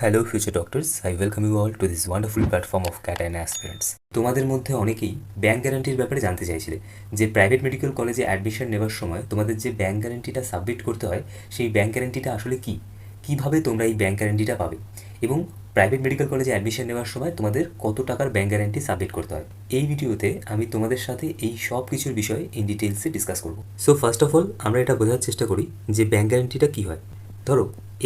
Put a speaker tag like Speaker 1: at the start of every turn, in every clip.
Speaker 1: Hello future doctors, I welcome you all to this wonderful platform of CAT and aspirants. তোমাদের মধ্যে অনেকেই bank গ্যারান্টির ব্যাপারে জানতে চাইছিলে যে প্রাইভেট মেডিকেল কলেজে অ্যাডমিশন নেওয়ার সময় তোমাদের যে ব্যাঙ্ক গ্যারান্টিটা সাবমিট করতে হয় সেই ব্যাঙ্ক গ্যারান্টিটা আসলে কী, কীভাবে তোমরা এই ব্যাঙ্ক গ্যারান্টিটা পাবে এবং প্রাইভেট মেডিকেল কলেজে অ্যাডমিশন নেওয়ার সময় তোমাদের কত টাকার ব্যাঙ্ক গ্যারান্টি সাবমিট করতে হয়। এই ভিডিওতে আমি তোমাদের সাথে এই সব কিছুর বিষয়ে ইন ডিটেলসে ডিসকাস করবো। সো ফার্স্ট অফ অল আমরা এটা বোঝার চেষ্টা করি যে ব্যাঙ্ক গ্যারান্টিটা কী হয়। ধরো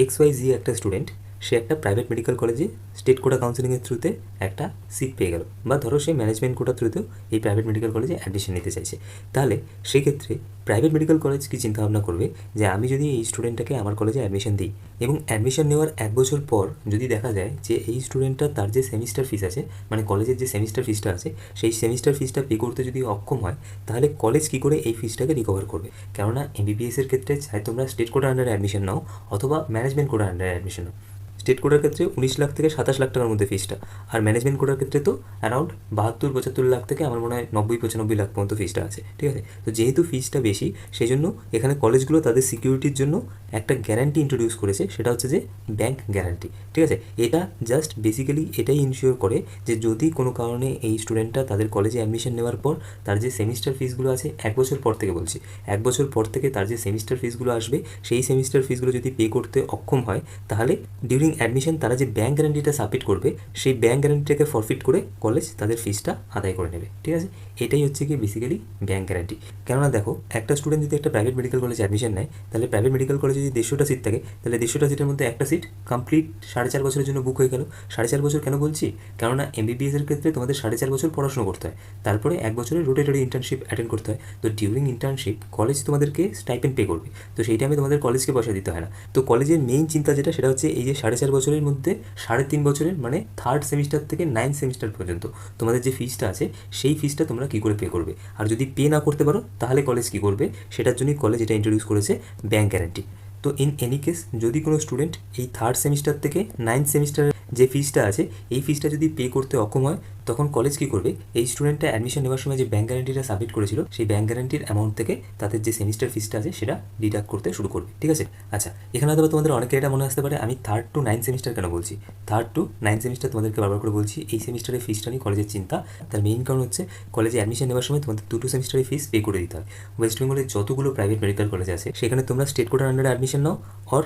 Speaker 1: XYZ একটা স্টুডেন্ট, সে একটা প্রাইভেট মেডিকেল কলেজে স্টেট কোটা কাউন্সিলিংয়ের থ্রুতে একটা সিট পেয়ে গেল, বা ধরো সে ম্যানেজমেন্ট কোটার থ্রুতেও এই প্রাইভেট মেডিকেল কলেজে অ্যাডমিশন নিতে চাইছে। তাহলে সেক্ষেত্রে প্রাইভেট মেডিকেল কলেজ কি চিন্তাভাবনা করবে যে আমি যদি এই স্টুডেন্টটাকে আমার কলেজে অ্যাডমিশন দিই এবং অ্যাডমিশন নেওয়ার 1 বছর পর যদি দেখা যায় যে এই স্টুডেন্টটা তার যে সেমিস্টার ফিস আছে, মানে কলেজের যে সেমিস্টার ফিসটা আছে, সেই সেমিস্টার ফিসটা পে করতে যদি অক্ষম হয়, তাহলে কলেজ কী করে এই ফিসটাকে রিকভার করবে? কেননা MBBS-এর ক্ষেত্রে চাই তোমরা স্টেট কোটার আন্ডারে অ্যাডমিশন নাও অথবা ম্যানেজমেন্ট কোটার আন্ডারে অ্যাডমিশন নাও, স্টেট কোটার ক্ষেত্রে 19 লাখ থেকে 27 লাখ টাকার মধ্যে ফিসটা, আর ম্যানেজমেন্ট কোটার ক্ষেত্রে তো অ্যারাউন্ড 72-75 লাখ থেকে আমার মনে হয় 90-95 লাখ পর্যন্ত ফিসটা আছে। ঠিক আছে, তো যেহেতু ফিসটা বেশি, সেই জন্য এখানে কলেজগুলো তাদের সিকিউরিটির জন্য একটা গ্যারান্টি ইন্ট্রোডিউস করেছে, সেটা হচ্ছে যে ব্যাঙ্ক গ্যারান্টি। ঠিক আছে, এটা জাস্ট বেসিক্যালি এটাই ইনশিওর করে যে যদি কোনো কারণে এই স্টুডেন্টটা তাদের কলেজে অ্যাডমিশন নেওয়ার পর তার যে সেমিস্টার ফিসগুলো আছে 1 বছর পর থেকে, বলছি 1 বছর পর থেকে তার যে সেমিস্টার ফিসগুলো আসবে, সেই সেমিস্টার ফিসগুলো যদি পে করতে অক্ষম হয়, তাহলে ডিউরিং অ্যাডমিশন তারা যে ব্যাঙ্ক গ্যারান্টিটা সাবমিট করবে, সেই ব্যাঙ্ক গ্যারান্টিটাকে ফরফিট করে কলেজ তাদের ফিসটা আদায় করে নেবে। ঠিক আছে, এটাই হচ্ছে কি বেসিক্যালি ব্যাঙ্ক গ্যারান্টি। কেননা দেখো, একটা স্টুডেন্ট যদি একটা প্রাইভেট মেডিকেল কলেজে অ্যাডমিশন নেয়, তাহলে প্রাইভেট মেডিকেল কলেজে যদি 150টা সিট থাকে, তাহলে 150টা সিটের মধ্যে একটা সিট কমপ্লিট 4.5 বছরের জন্য বুক হয়ে গেল। 4.5 বছর কেন বলছি? কেননা MBBS-এর ক্ষেত্রে তোমাদের 4.5 বছর পড়াশোনা করতে হয়, তারপরে 1 বছরের রোটেটরি ইন্টার্নশিপ অ্যাটেন্ড করতে হয়। তো ডিউরিং ইন্টার্নশিপ কলেজ তোমাদেরকে স্টাইপেন্ড পে করবে, তো সেই টাইমে তোমাদের কলেজকে পয়সা দিতে হয় না। তো কলেজের মেইন চিন্তা যেটা, সেটা হচ্ছে এই যে 4.5 বছরের মধ্যে 3.5 বছরের, মানে 3rd সেমিস্টার থেকে 9th সেমিস্টার পর্যন্ত তোমাদের যে ফিসটা আছে, সেই ফিসটা তোমরা কী করে পে করবে। আর যদি পে না করতে পারো, তাহলে কলেজ কী করবে, সেটার জন্যই কলেজ এটা ইন্ট্রোডিউস করেছে ব্যাঙ্ক গ্যারান্টি। তো ইন এনি কেস, যদি কোনো স্টুডেন্ট এই 3rd সেমিস্টার থেকে 9th সেমিস্টারের যে ফিসটা আছে, এই ফিসটা যদি পে করতে অক্ষম হয়, তখন কলেজ কী করবে, এই স্টুডেন্টটা অ্যাডমিশন নেওয়ার সময় যে ব্যাঙ্ক গ্যারান্টিটা সাবমিট করেছিল, সেই ব্যাঙ্ক গ্যারান্টির অ্যামাউন্ট থেকে তাদের যে সেমিস্টার ফিসটা আছে সেটা ডিডাক্ট করতে শুরু করবে। ঠিক আছে, আচ্ছা, এখানে হয়তো তোমাদের অনেকের এটা মনে আসতে পারে আমি 3rd to 9th সেমিস্টার কেন বলছি। 3rd to 9th সেমিস্টার তোমাদেরকে বারবার করে বলছি, এই সেমিস্টারের ফিসটা নিয়ে কলেজের চিন্তা। তার মেইন কারণ হচ্ছে কলেজে অ্যাডমিশন নেওয়ার সময় তোমাদের 2 সেমিস্টারের ফিস পে করে দিতে হয়। ওয়েস্ট বেঙ্গলের যতগুলো প্রাইভেট মেডিকেল কলেজ আছে, সেখানে তোমরা স্টেট কোটার আন্ডারে অ্যাডমিশন নাও অর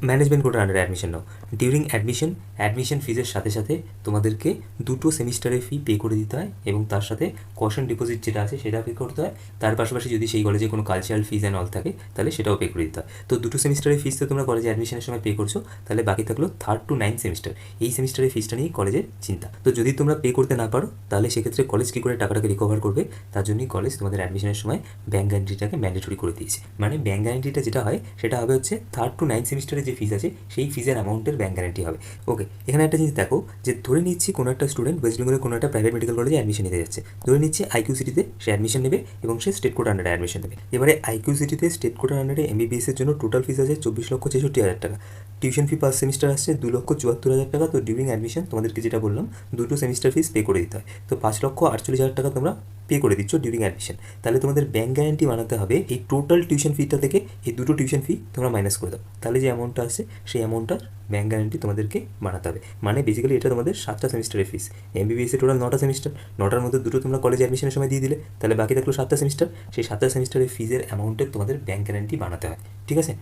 Speaker 1: ম্যানেজমেন্ট কোটার আন্ডারে অ্যাডমিশন নাও, ডিউরিং অ্যাডমিশন ফিজের সাথে সাথে তোমাদেরকে 2 সেমিস্টারের ফি পে করে দিতে হয়, এবং তার সাথে কশন ডিপোজিট যেটা আছে সেটা পে করতে হয়। তার পাশাপাশি যদি সেই কলেজে কোনো কালচারাল ফিজ অ্যান্ড অল থাকে, তাহলে সেটাও পে করে দিতে হয়। তো 2 সেমিস্টারের ফিস তো তোমরা কলেজে অ্যাডমিশনের সময় পে করছো, তাহলে বাকি থাকলো 3rd to 9th সেমিস্টার। এই সেমিস্টারের ফিসটা নিয়ে কলেজের চিন্তা। তো যদি তোমরা পে করতে না পারো, তাহলে সেক্ষেত্রে কলেজ কী করে টাকাটাকে রিকভার করবে, তার জন্যই কলেজ তোমাদের অ্যাডমিশনের সময় ব্যাঙ্ক গ্যারান্টিটাকে ম্যান্ডেটরি করে দিয়েছে। মানে ব্যাঙ্ক গ্যারান্টিটা যেটা হয়, সেটা হবে হচ্ছে 3rd to 9th সেমিস্টারের যে ফিস আছে, সেই ফিজের অ্যামাউন্টের ব্যাঙ্ক গ্যারান্টি হবে। ওকে, এখানে একটা জিনিস দেখো, যে ধরে নিচ্ছি কোনো একটা স্টুডেন্ট ওয়েস্ট বেঙ্গলের কোনো একটা প্রাইভেট মেডিকেল কলেজে অ্যাডমিশন নিতে যাচ্ছে। ধরে নিচ্ছি IQ সিটিতে সে অ্যাডমিশন নেবে এবং সে স্টেট কোটার আন্ডারে অ্যাডমিশন নেবে। এবারে IQ সিটিতে স্টেট কোটার আন্ডারে MBBS-এর জন্য টোটাল ফিস আছে 24,66,000 টাকা। টিউশন ফি পার সেমিস্টার আসছে 2,74,000 টাকা। তো ডিউরিং অ্যাডমিশন তোমাদেরকে যেটা বললাম, 2 সেমিস্টার ফিস পে করে দিতে হয়। তো 5,48,000 টাকা তোমরা পে করে দিচ্ছ ডিউরিং অ্যাডমিশন। তাহলে তোমাদের ব্যাঙ্ক গ্যারান্টি বানাতে হবে এই টোটাল টিউশন ফিটা থেকে এই 2 টিউশন ফি তোমরা মাইনাস করে দাও, তাহলে যে অ্যামাউন্টটা আসে সেই অ্যামাউন্টটা ব্যাঙ্ক গ্যারান্টি তোমাদেরকে বানাতে হবে। মানে বেসিক্যালি এটা তোমাদের 7টা সেমিস্টারের ফিস। MBBS-এ টোটাল 9টা সেমিস্টার, 9টার মধ্যে 2 তোমরা কলেজে অ্যাডমিশনের সময় দিয়ে দিলে, তাহলে বাকি থাকলো 7টা সেমিস্টার। সেই 7টা সেমিস্টারের ফিজের অ্যামাউন্টের তোমাদের ব্যাঙ্ক গ্যারান্টি বানাতে হয়। ঠিক আছে,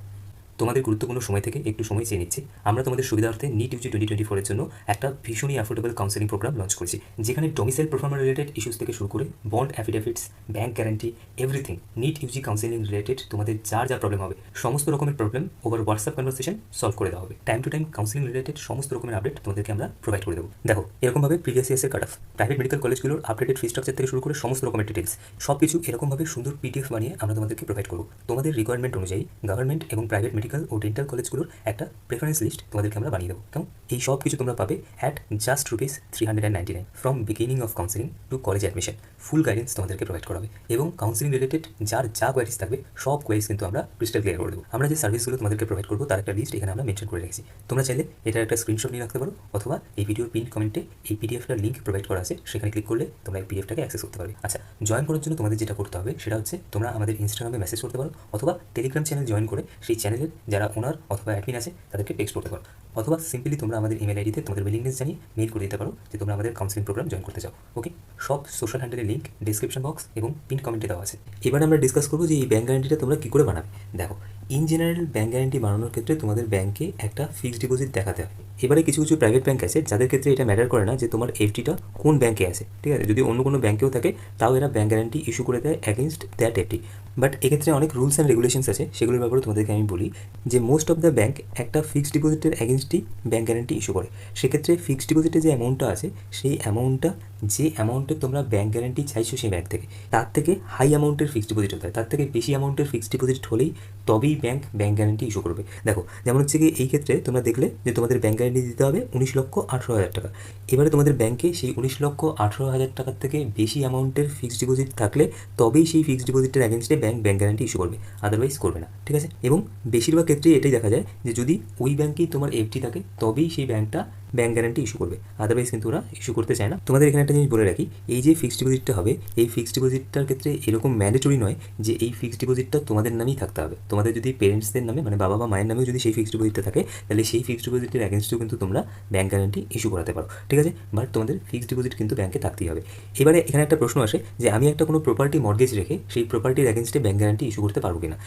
Speaker 1: তোমাদের গুরুত্বপূর্ণ সময় থেকে একটু সময় চেয়ে নিচ্ছি। আমরা তোমাদের সুবিধার্থে NEET UG 2024-এর জন্য একটা ভীষণই অ্যাফোর্ডেবল কাউন্সেলিং প্রোগ্রাম লঞ্চ করেছি, যেখানে ডোমিসাইল পারফর্মার রিলেটেড ইস্যুস থেকে শুরু করে bond অ্যাফিডেভিটস, bank guarantee, everything NEET UG counselling related তোমাদের যার যা প্রবলেম হবে, সমস্ত রকমের problem over WhatsApp conversation solve করে দেওয়া হবে। Time to time counselling related সমস্ত রকমের আপডেট তোমাদেরকে আমরা প্রোভাইড করে দেবো। দেখো, এরকমভাবে প্রিভিয়াস ইয়ার্সের কাট অফ, প্রাইভেট মেডিকেল কলেজগুলোর আপডেটেড ফি স্ট্রাকচার থেকে শুরু করে সমস্ত রকমের ডিটেলস, সব কিছু এরকমভাবে সুন্দর PDF বানিয়ে আমরা তোমাদেরকে প্রোভাইড করবো। তোমাদের রিকোয়ারমেন্ট অনুযায়ী গভর্নমেন্ট এবং প্রাইভেট মেডিকেল ও ডেন্টাল কলেজগুলোর একটা প্রেফারেন্স লিস্ট তোমাদেরকে আমরা বানিয়ে দেবো। কেমন? এই সব কিছু তোমরা পাবে at just ₹399 from beginning of counselling to college admission. Full guidance তোমাদেরকে প্রোভাইড করা হবে, এবং কাউন্সিলিং রিলেটেড যার যা কোয়ারিজ থাকবে, সব কোয়ারিজ কিন্তু আমরা ক্রিস্টাল ক্লিয়ার করে দেবো। আমরা যে সার্ভিসগুলো তোমাদেরকে প্রোভাইড করবো, তার একটা লিস্ট এখানে আমরা মেনশন করে রেখেছি। তোমরা চাইলে এটার একটা স্ক্রিনশট নিয়ে রাখতে পারো, অথবা এই ভিডিওর পিন কমেন্টে এই PDFটার লিঙ্ক প্রোভাইড করা আছে, সেখানে ক্লিক করলে তোমরা এই PDFটাকে অ্যাক্সেস করতে পারবে। আচ্ছা, জয়েন করার জন্য তোমাদের যেটা করতে হবে, সেটা হচ্ছে তোমরা আমাদের ইনস্টাগ্রামে মেসেজ করতে পারো, অথবা টেলিগ্রাম চ্যানেল জয়েন করে সেই চ্যানেলের যারা ওনার অথবা অ্যাডমিন আছে তাদেরকে টেক্সট করতে পারো। অথবা সিম্পলি তোমরা আমাদের ইমেল আইডিতে তোমাদের উইলিংনেস জানিয়ে মেইল করে দিতে পারো যে তোমরা আমাদের কাউন্সিলিং প্রোগ্রাম জয়েন করতে চাও। ওকে, সব সোশ্যাল হ্যান্ডেলের লিঙ্ক ডিসক্রিপশন বক্স এবং পিন কমেন্টে দেওয়া আছে। এবার আমরা ডিসকাস করবো যে এই ব্যাঙ্ক গ্যারান্টিটা তোমরা কী করে বানাবে। দেখো, ইন জেনারেল ব্যাঙ্ক গ্যারান্টি বানানোর ক্ষেত্রে তোমাদের ব্যাঙ্কে একটা ফিক্সড ডিপোজিট দেখাতে হয়। এবারে কিছু কিছু প্রাইভেট ব্যাঙ্ক আছে যাদের ক্ষেত্রে এটা ম্যাটার করে না যে তোমার এফডিটা কোন ব্যাঙ্কে আছে, ঠিক আছে। যদি অন্য কোনো ব্যাঙ্কেও থাকে তাও এরা ব্যাঙ্ক গ্যারান্টি ইস্যু করে দেয় অ্যাগেনস্ট দ্যাট এফডি। বাট এক্ষেত্রে অনেক রুলস অ্যান্ড রেগুলেশনস আছে, সেগুলোর ব্যাপারে তোমাদেরকে আমি বলি যে মোস্ট অফ দ্য ব্যাঙ্ক একটা ফিক্সড ডিপোজিটের অ্যাগেনস্টই ব্যাঙ্ক গ্যারান্টি ইস্যু করে। সেক্ষেত্রে ফিক্সড ডিপোজিটে যে অ্যামাউন্টটা আছে সেই অ্যামাউন্টটা যে অ্যামাউন্টে তোমরা ব্যাঙ্ক গ্যারান্টি চাইছো সেই ব্যাঙ্ক থেকে তার থেকে হাই অ্যামাউন্টের ফিক্সড ডিপোজিট হতে হয়, তার থেকে বেশি অ্যামাউন্টের ফিক্সড ডিপোজিট হলেই তবেই ব্যাঙ্ক গ্যারান্টি ইস্যু করবে। দেখো, যেমন হচ্ছে কি এই ক্ষেত্রে তোমরা দেখলে যে তোমাদের ব্যাঙ্ক গ্যারান্টি দিতে হবে 19,18,000 টাকা। এবারে তোমাদের ব্যাঙ্কে সেই 19,18,000 টাকার থেকে বেশি অ্যামাউন্টের ফিক্সড ডিপোজিট থাকলে তবেই সেই ফিক্সড ডিপোজিটের অ্যাগেনস্টে ব্যাঙ্ক গ্যারান্টি ইস্যু করবে, আদারওয়াইজ করবে না, ঠিক আছে। এবং বেশিরভাগ ক্ষেত্রেই এটাই দেখা যায় যে যদি ওই ব্যাঙ্কেই তোমার এফডি থাকে তবেই সেই ব্যাঙ্কটা ব্যাঙ্ক গ্যারান্টি ইস্যু করবে, আদারওয়াইজ কিন্তু ওরা ইস্যু করতে চায় না। তোমাদের এখানে একটা জিনিস বলে রাখি, এই যে ফিক্সড ডিপোজিটটা হবে এই ফিক্সড ডিপোজিটটার ক্ষেত্রে এরকম ম্যান্ডেটরি নয় যে এই ফিক্সড ডিপোজিটটা তোমাদের নামেই থাকতে হবে। তোমাদের যদি পেরেন্টসদের নামে মানে বাবা বা মায়ের নামেও যদি সেই ফিক্সড ডিপোজিটটা থাকে তাহলে সেই ফিক্সড ডিপোজিটের অ্যাগেনস্টেও কিন্তু তোমরা ব্যাঙ্ক গ্যারান্টি ইস্যু করাতে পারো, ঠিক আছে। বাট তোমাদের ফিক্সড ডিপোজিট কিন্তু ব্যাঙ্কে থাকতেই হবে। এবারে এখানে একটা প্রশ্ন আসে যে আমি একটা কোনো প্রপার্টি মর্গেজ রেখে সেই প্রপার্টির অ্যাগেনস্টে ব্যাঙ্ক গ্যারান্টি ইস্যু করতে পারবো কিনা।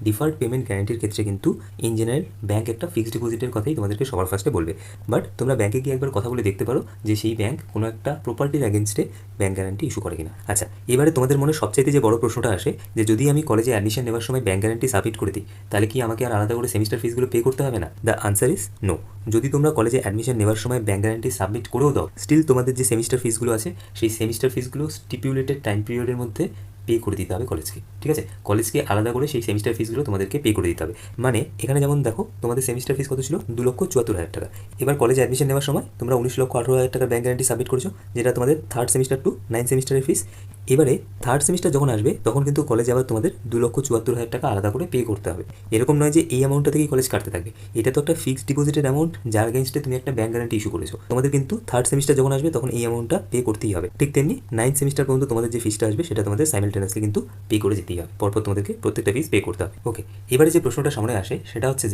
Speaker 1: ডিফার্ড পেমেন্ট গ্যারান্টির ক্ষেত্রে কিন্তু ইন জেনারেল ব্যাঙ্ক একটা ফিক্সড ডিপোজিটের কথাই তোমাদেরকে সবার ফার্স্টে বলবে। বাট তোমরা ব্যাঙ্কে গিয়ে একবার কথা বলে দেখতে পারো যে সেই ব্যাঙ্ক কোনো একটা প্রপার্টির অ্যাগেনস্টে ব্যাঙ্ক গ্যারান্টি ইস্যু করে কিনা। আচ্ছা, এবারে তোমাদের মনে সবচাইতে যে বড় প্রশ্নটা আসে যে যদি আমি কলেজে অ্যাডমিশন নেওয়ার সময় ব্যাঙ্ক গ্যারান্টি সাবমিট করে দিই তাহলে কি আমাকে আর আলাদা করে সেমিস্টার ফিসগুলো পে করতে হবে না? The answer is no. যদি তোমরা কলেজে অ্যাডমিশন নেওয়ার সময় ব্যাঙ্ক গ্যারান্টি সাবমিট করেও দাও স্টিল তোমাদের যে সেমিস্টার ফিসগুলো আছে সেই সেমিস্টার ফিসগুলো স্টিপুলেটেড টাইম পিরিয়ডের মধ্যে পে করে দিতে হবে কলেজকে, ঠিক আছে। কলেজকে আলাদা করে সেই সেমিস্টার ফিসগুলো তোমাদেরকে পে করে দিতে হবে। মানে এখানে যেমন দেখো তোমাদের সেমিস্টার ফিস কত ছিল, 2,74,000 টাকা। এবার কলেজে অ্যাডমিশন নেওয়ার সময় তোমরা 19,18,000 টাকার ব্যাঙ্ক গ্যারান্টি সাবমিট করেছো, যেটা তোমাদের থার্ড সেমিস্টার টু 9 সেমিস্টারের ফিস। এবারে থার্ড সেমিস্টার যখন আসবে তখন কিন্তু কলেজে আবার তোমাদের 2,74,000 টাকা আলাদা করে পে করতে হবে। এরকম নয় যে এই অ্যামাউন্টটা থেকেই কলেজ কাটতে থাকবে, এটা তো একটা ফিক্সড ডিপোজিটের অ্যামাউন্ট যার এগেনস্টে তুমি একটা ব্যাঙ্ক গ্যারান্টি ইস্যু করেছো। তোমাদের কিন্তু থার্ড সেমিস্টার যখন আসবে তখন এই অ্যামাউন্টটা পে করতেই হবে। ঠিক তেমনি 9 সেমিস্টার পর্যন্ত তোমাদের যে ফিসটা আসবে সেটা তোমাদের সাইমেলটেনিয়াসলি কিন্তু পে করে যেতেই হবে, পরপর তোমাদেরকে প্রত্যেকটা ফিস পে করতে হবে। ওকে, এবারে যে প্রশ্নটা সামনে আসে সেটা হচ্ছে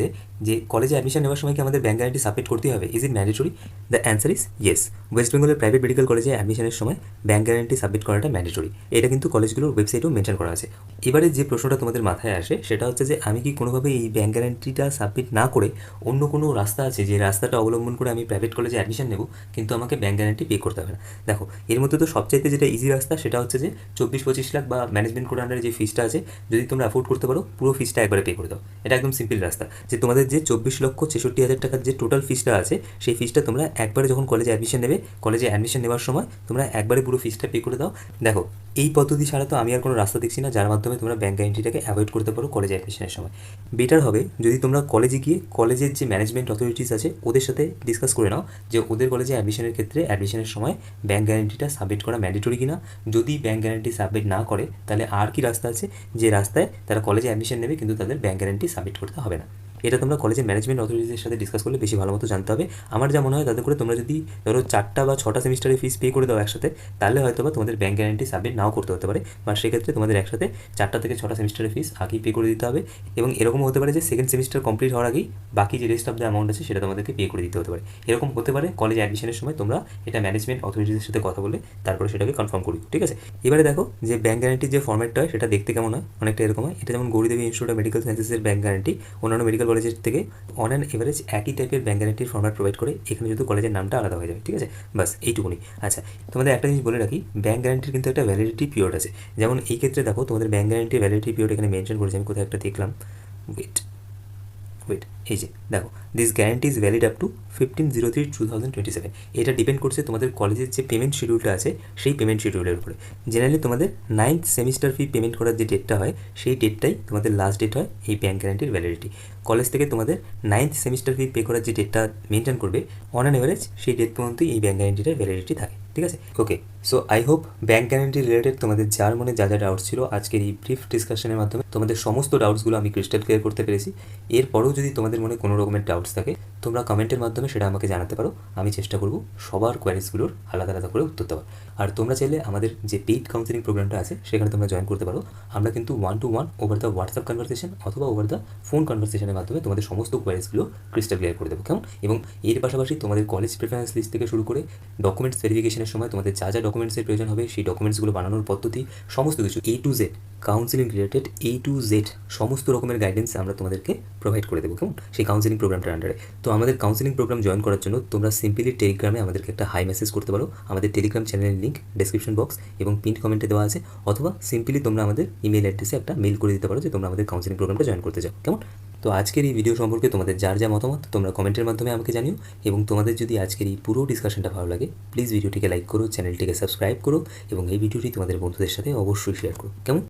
Speaker 1: যে কলেজে অ্যাডমিশন নেওয়ার সময় কি আমাদের ব্যাঙ্ক গ্যারান্টি সাবমিট করতেই হবে? Is it mandatory? The answer is yes. West বেঙ্গলের প্রাইভেট মেডিকেল কলেজে অ্যাডমিশনের সময় ব্যাঙ্ক গ্যারান্টি সাবমিট করাটা ম্যান্ডেটরি, এটা কিন্তু কলেজগুলোর ওয়েবসাইটেও মেনশন করা আছে। এবারে যে প্রশ্নটা তোমাদের মাথায় আসে সেটা হচ্ছে যে আমি কি কোনোভাবে এই ব্যাঙ্ক গ্যারান্টিটা সাবমিট না করে অন্য কোনো রাস্তা আছে যে রাস্তাটা অবলম্বন করে আমি প্রাইভেট কলেজে অ্যাডমিশন নেব কিন্তু আমাকে ব্যাঙ্ক গ্যারান্টি পে করতে হবে না? দেখো, এর মধ্যে তো সবচাইতে যেটা ইজি রাস্তা সেটা হচ্ছে যে 24-25 লাখ বা ম্যানেজমেন্ট কোড আন্ডারে যে ফিসটা আছে যদি তোমরা অ্যাফোর্ড করতে পারো পুরো ফিসটা একবারে পে করে দাও। এটা একদম সিম্পল রাস্তা যে তোমাদের যে 24,66,000 টাকার যে টোটাল ফিসটা আছে সেই ফিসটা তোমরা একবারে যখন কলেজে অ্যাডমিশন নেবে কলেজে অ্যাডমিশন নেওয়ার সময় তোমরা একবারে পুরো ফিসটা পে করে দাও। দেখো, এই পদ্ধতি ছাড়া তো আমি আর কোনো রাস্তা দেখছি না যার মাধ্যমে তোমরা ব্যাঙ্ক গ্যারান্টিটাকে অ্যাভয়েড করতে পারো কলেজে অ্যাডমিশনের সময়। বেটার হবে যদি তোমরা কলেজে গিয়ে কলেজের যে ম্যানেজমেন্ট অথরিটিস আছে ওদের সাথে ডিসকাস করে নাও যে ওদের কলেজে অ্যাডমিশনের ক্ষেত্রে অ্যাডমিশনের সময় ব্যাঙ্ক গ্যারান্টিটা সাবমিট করা ম্যান্ডেটরি কিনা। যদি ব্যাঙ্ক গ্যারান্টি সাবমিট না করে তাহলে আর কি রাস্তা আছে যে রাস্তায় তারা কলেজে অ্যাডমিশন নেবে কিন্তু তাদের ব্যাঙ্ক গ্যারান্টি সাবমিট করতে হবে না। এটা তোমরা কলেজের ম্যানেজমেন্ট অথরিটিদের সাথে ডিসকাস করলে বেশি ভালো মতো জানতে হবে। আমার যা মনে হয় তাতে করে তোমরা যদি ধরো 4টা বা 6টা সেমিস্টারের ফিস পে করে দাও একসাথে তাহলে হয়তো বা তোমাদের ব্যাঙ্ক গ্যারান্টি সাবমিট নাও করতে হতে পারে, বা সেক্ষেত্রে তোমাদের একসাথে 4টা থেকে 6টা সেমিস্টারের ফিস আগেই পে করে দিতে হবে। এবং এরকম হতে পারে যে সেকেন্ড সেমিস্টার কমপ্লিট হওয়ার আগেই বাকি যে রেস্ট অফ দ্য অ্যামাউন্ট আছে সেটা তোমাদেরকে পে করে দিতে হতে পারে। এরকম হতে পারে কলেজ অ্যাডমিশনের সময় তোমরা এটা ম্যানেজমেন্ট অথরিটিদের সাথে কথা বলে তারপরে সেটাকে কনফার্ম করি, ঠিক আছে। এবারে দেখো যে ব্যাঙ্ক গ্যারান্টির যে ফর্ম্যাটটা হয় সেটা দেখতে কেমন হয়, অনেকটা এরকম হয়। এটা যেমন গৌরীদেবী ইনস্টিটিউট অফ মেডিকেল সায়েন্সেসের ব্যাঙ্ক গ্যারান্টি অন্যান্য মেডিকেল কলেজের থেকে অন অ্যান এভারেজ একই টাইপের ব্যাঙ্ক গ্যারান্টির ফর্ম্যাট প্রোভাইড করে, এখানে শুধু কলেজের নামটা আলাদা হয়ে যাবে, ঠিক আছে। বাস এইটুকুনি। আচ্ছা, তোমাদের একটা জিনিস বলে রাখি, ব্যাঙ্ক গ্যারান্টির কিন্তু একটা ভ্যালিডিটি পিরিয়ড আছে। যেমন এই ক্ষেত্রে দেখো তোমাদের ব্যাঙ্ক গ্যারান্টির ভ্যালিডিটি পিরিয়ড এখানে মেনশন করেছে, আমি কোথায় একটা দেখলাম, ওয়েট এই যে দেখো, this guarantee is valid up to 15/03/2027। এটা ডিপেন্ড করছে তোমাদের কলেজের যে পেমেন্ট শিডিউলটা আছে সেই পেমেন্ট শিডিউলের উপরে। জেনারেলি তোমাদের 9th সেমিস্টার ফি পেমেন্ট করার যে ডেটটা হয় সেই ডেটটাই তোমাদের লাস্ট ডেট হয় এই ব্যাঙ্ক গ্যারান্টির ভ্যালিডিটি। কলেজ থেকে তোমাদের 9th সেমিস্টার ফি পে করার যে ডেটটা মেনটেন করবে অন অ্যান এভারেজ সেই ডেট পর্যন্তই এই ব্যাঙ্ক গ্যারান্টিটার ভ্যালিডিটি থাকে, ঠিক আছে। Okay, so I hope bank guarantee related তোমাদের যার মনে যা যা ডাউটস ছিল আজকের এই ব্রিফ ডিসকাশনের মাধ্যমে তোমাদের সমস্ত ডাউটসগুলো আমি ক্রিস্টাল ক্লিয়ার করতে পেরেছি। এরপরেও যদি তোমাদের মনে কোনো রকমের ডাউটস থাকে তোমরা কমেন্টের মাধ্যমে সেটা আমাকে জানাতে পারো। আমি চেষ্টা করব সবার কোয়ারিজগুলোর আলাদা আলাদা করে উত্তর দেওয়ার। আর তোমরা চাইলে আমাদের যে পেইড কাউন্সেলিং প্রোগ্রামটা আছে সেখানে তোমরা জয়েন করতে পারো। আমরা কিন্তু 1-to-1 over the WhatsApp conversation অথবা ওভার দ্য ফোন কনভারসেশনের মাধ্যমে তোমাদের সমস্ত কোয়ারিজগুলো ক্রিস্টাল ক্লিয়ার করে দেবো, কেমন? এবং এর পাশাপাশি তোমাদের কলেজ প্রেফারেন্স লিস্ট থেকে শুরু করে ডকুমেন্টস ভেরিফিকেশনের সময় তোমাদের যা যা ডকুমেন্টসের প্রয়োজন হবে সেই ডকুমেন্টসগুলো বানানোর পদ্ধতি, সমস্ত কিছু A to Z counselling related A to Z সমস্ত রকমের গাইডেন্স আমরা তোমাদেরকে প্রোভাইড করে দেবো, কেমন? সেই কাউন্সেলিং প্রোগ্রামটার আন্ডারে। তো আমাদের কাউন্সেলিং প্রোগ্রাম জয়েন করার জন্য তোমরা সিম্পলি টেলিগ্রামে আমাদেরকে একটা হাই মেসেজ করতে পারো। আমাদের টেলিগ্রাম চ্যানেলের লিঙ্ক ডেসক্রিপশন বক্স এবং পিন কমেন্টে দেওয়া আছে, অথবা সিম্পলি তোমরা আমাদের ইমেল অ্যাড্রেসে একটা মেল করে দিতে পারো যে তোমরা আমাদের কাউন্সেলিং প্রোগ্রামটা জয়েন করতে চাও, কেমন? তো আজকের এই ভিডিও সম্পর্কে তোমাদের যার যা মতামত তোমরা কমেন্টের মাধ্যমে আমাকে জানিও। এবং তোমাদের যদি আজকের এই পুরো ডিসকাশনটা ভালো লাগে, প্লিজ ভিডিওটিকে লাইক করো, চ্যানেলটিকে সাবস্ক্রাইব করো এবং এই ভিডিওটি তোমাদের বন্ধুদের সাথে অবশ্যই শেয়ার করো, কেমন?